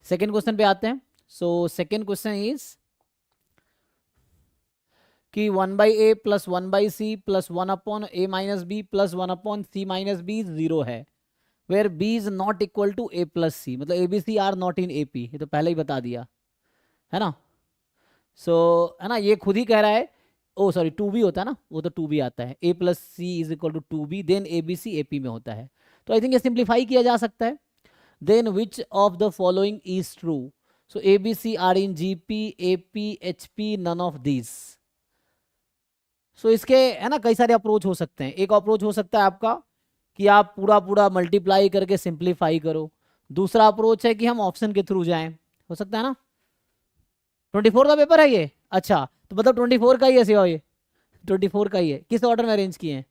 Second question पे आते हैं। सो सेकेंड क्वेश्चन इज कि 1/a plus 1/c plus 1/a minus b plus 1/c minus b 0 है, where b is not equal to a plus c, मतलब A B C are not in AP, ये तो पहले ही बता दिया है ना। है ना, ये खुद ही कह रहा है। ओ सॉरी, 2b होता है ना, वो तो 2b आता है, a plus C is equal to 2b, then A B C AP में होता है। तो आई थिंक ये सिंप्लीफाई किया जा सकता है। Then which of the following is true, so A B C are in GP AP HP none of this. So इसके है ना कई सारे अप्रोच हो सकते हैं। एक अप्रोच हो सकता है आपका कि आप पूरा पूरा मल्टीप्लाई करके सिंप्लीफाई करो। दूसरा अप्रोच है कि हम ऑप्शन के थ्रू जाएं, हो सकता है ना। 24 का पेपर है ये, अच्छा तो मतलब 24 का ही है सिवा, ये 24 का ही है। किस ऑर्डर में अरेंज किए हैं?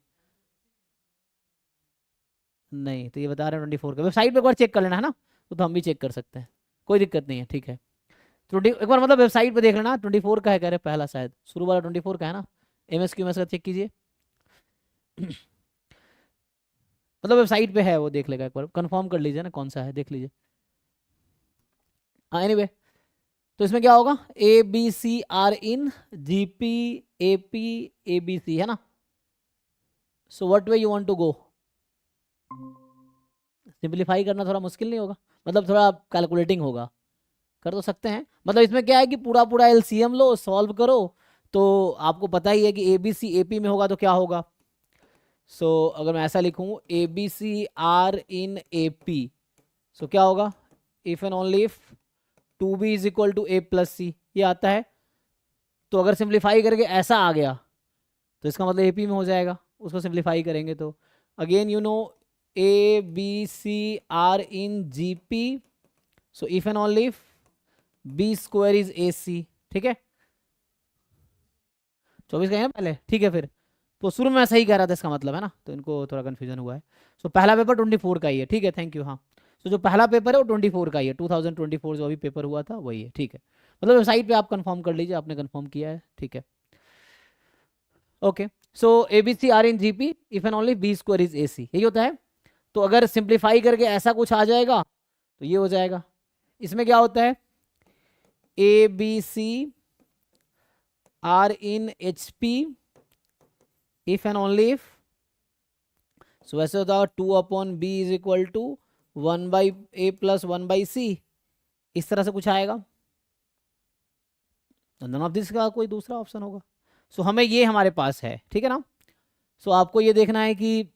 नहीं, तो ये बता रहे हैं 24 का। वेबसाइट पे एक बार चेक कर लेना है ना, तो हम भी चेक कर सकते हैं, कोई दिक्कत नहीं है, ठीक है। 20 एक बार मतलब वेबसाइट पे देख लेना, 24 का है कह रहे पहला, शायद शुरू वाला 24 का है ना। MSQMS का चेक कीजिए। मतलब वेबसाइट पे है, वो देख लेगा, एक बार कंफर्म कर लीजिए ना कौन सा है, देख लीजिए। हाँ एनीवे, तो इसमें क्या होगा, ABCR इन GP AP ABC है ना। So what way you want to go? Simplify करना थोड़ा मुश्किल नहीं होगा, मतलब थोड़ा कैलकुलेटिंग होगा, कर तो सकते हैं। मतलब इसमें क्या है कि पूरा पूरा LCM लो, सॉल्व करो, तो आपको पता ही है कि ABC AP में होगा तो क्या होगा। अगर मैं ऐसा लिखूं ABCR इन AP, सो क्या होगा, if and only if 2b is equal to a plus C, ये आता है। तो अगर सिंप्लीफाई करके ऐसा आ गया तो इसका मतलब AP में हो जाएगा, उसको सिंप्लीफाई करेंगे तो। Again you know ABCR in GP, so if and only if b square is AC, ठीक है। 24 का है ना पहले, ठीक है। फिर तो शुरू में मैं सही कह रहा था इसका मतलब है ना, तो इनको थोड़ा कंफ्यूजन हुआ है। पहला पेपर 24 का ही है, ठीक है, थैंक यू। हाँ, जो पहला पेपर है वो 24 का ही है, 2024 जो अभी पेपर हुआ था वही है, ठीक है। मतलब वेबसाइट पे आप कंफर्म कर लीजिए, आपने कंफर्म किया है, ठीक है। Okay, so ABCR in GP if and only b square is AC, यही होता है। तो अगर सिंप्लीफाई करके ऐसा कुछ आ जाएगा तो ये हो जाएगा। इसमें क्या होता है, ABCR in HP if and only if, so वैसे होता है 2/b is equal to 1/a plus 1/c, इस तरह से कुछ आएगा। नन ऑफ दिस का कोई दूसरा ऑप्शन होगा। हमें ये हमारे पास है, ठीक है ना। आपको ये देखना है कि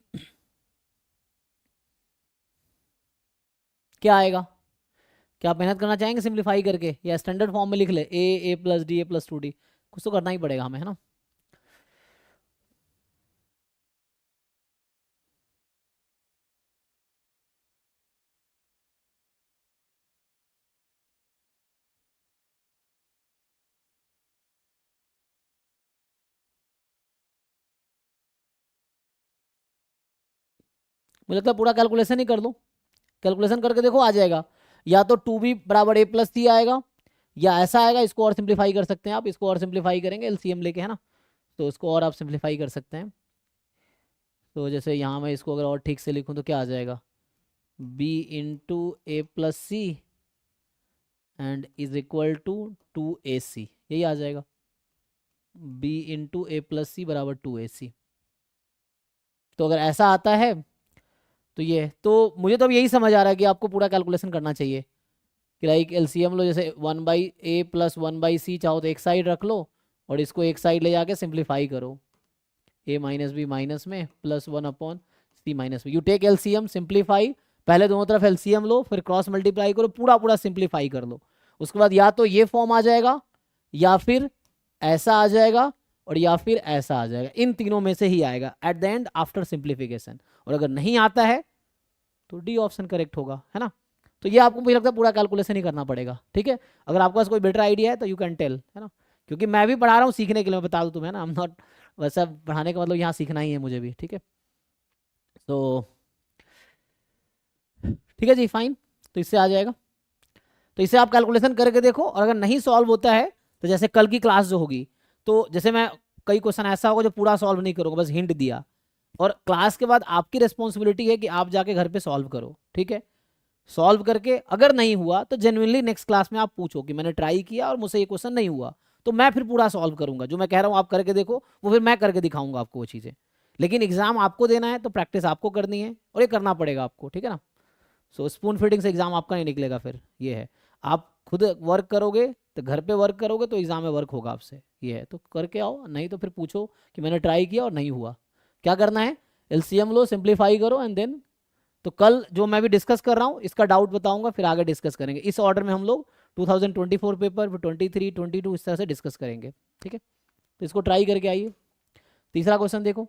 क्या आएगा। क्या आप मेहनत करना चाहेंगे सिंप्लीफाई करके, या स्टैंडर्ड फॉर्म में लिख ले a plus d a plus 2d, कुछ तो करना ही पड़ेगा हमें, है ना। मुझे लगता है पूरा कैलकुलेशन ही कर लो, कैलकुलेशन करके देखो आ जाएगा। या तो 2b बराबर a प्लस सी आएगा, या ऐसा आएगा। इसको और सिंप्लीफाई कर सकते हैं आप, इसको और सिंप्लीफाई करेंगे LCM लेके, है ना। तो इसको और आप सिंप्लीफाई कर सकते हैं। तो जैसे यहाँ मैं इसको अगर और ठीक से लिखूँ तो क्या आ जाएगा, b into a plus C and is equal to 2AC, यही आ जाएगा। b into a plus C बराबर 2AC। तो अगर ऐसा आता है तो ये, तो मुझे तो अब यही समझ आ रहा है कि आपको पूरा कैलकुलेशन करना चाहिए कि लाइक LCM लो, जैसे 1/a प्लस 1/c चाहो तो एक साइड रख लो, और इसको एक साइड ले जाके सिंप्लीफाई करो, a माइनस बी माइनस में प्लस 1/c माइनस में। यू टेक LCM सिंप्लीफाई, पहले दोनों तरफ LCM लो, फिर क्रॉस मल्टीप्लाई करो, पूरा पूरा सिंप्लीफाई कर लो। उसके बाद या तो ये फॉर्म आ जाएगा, या फिर ऐसा आ जाएगा, और या फिर ऐसा आ जाएगा। इन तीनों में से ही आएगा at the end after simplification. और अगर नहीं आता है तो D ऑप्शन करेक्ट होगा, है ना। तो ये आपको मुझे लगता है पूरा कैलकुलेशन ही करना पड़ेगा, ठीक है। अगर आपके पास कोई बेटर आइडिया है तो यू कैन टेल, है ना। क्योंकि मैं भी पढ़ा रहा हूँ सीखने के लिए, मैं बता दूँ तुम्हें ना, आई एम नॉट, वैसा पढ़ाने का मतलब यहाँ सीखना ही है मुझे भी, ठीक है। तो ठीक है जी, फाइन। तो इससे आ जाएगा, तो इसे आप कैलकुलेशन करके देखो, और अगर नहीं सॉल्व होता है तो जैसे कल की क्लास जो होगी, तो जैसे मैं, कई क्वेश्चन ऐसा होगा जो पूरा सॉल्व नहीं करूँगा, बस हिंट दिया, और क्लास के बाद आपकी रिस्पॉन्सिबिलिटी है कि आप जाके घर पे सॉल्व करो, ठीक है। सॉल्व करके अगर नहीं हुआ तो जेन्युइनली नेक्स्ट क्लास में आप पूछो कि मैंने ट्राई किया और मुझसे ये क्वेश्चन नहीं हुआ, तो मैं फिर पूरा सॉल्व करूंगा। जो मैं कह रहा हूँ आप करके देखो, वो फिर मैं करके दिखाऊंगा आपको वो चीज़ें। लेकिन एग्जाम आपको देना है तो प्रैक्टिस आपको करनी है और ये करना पड़ेगा आपको, ठीक है ना। सो स्पून फीडिंग से एग्जाम आपका नहीं निकलेगा, फिर ये है। आप खुद वर्क करोगे तो घर पे वर्क करोगे तो एग्जाम में वर्क होगा आपसे, ये है। तो करके आओ, नहीं तो फिर पूछो कि मैंने ट्राई किया और नहीं हुआ। क्या करना है, एलसीएम लो, सिंप्लीफाई करो एंड देन। तो कल जो मैं भी डिस्कस कर रहा हूँ इसका डाउट बताऊंगा, फिर आगे डिस्कस करेंगे इस ऑर्डर में। हम लोग 2024 पेपर, फिर 23, 22 इस तरह से डिस्कस करेंगे, ठीक है। तो इसको ट्राई करके आइए। तीसरा क्वेश्चन देखो,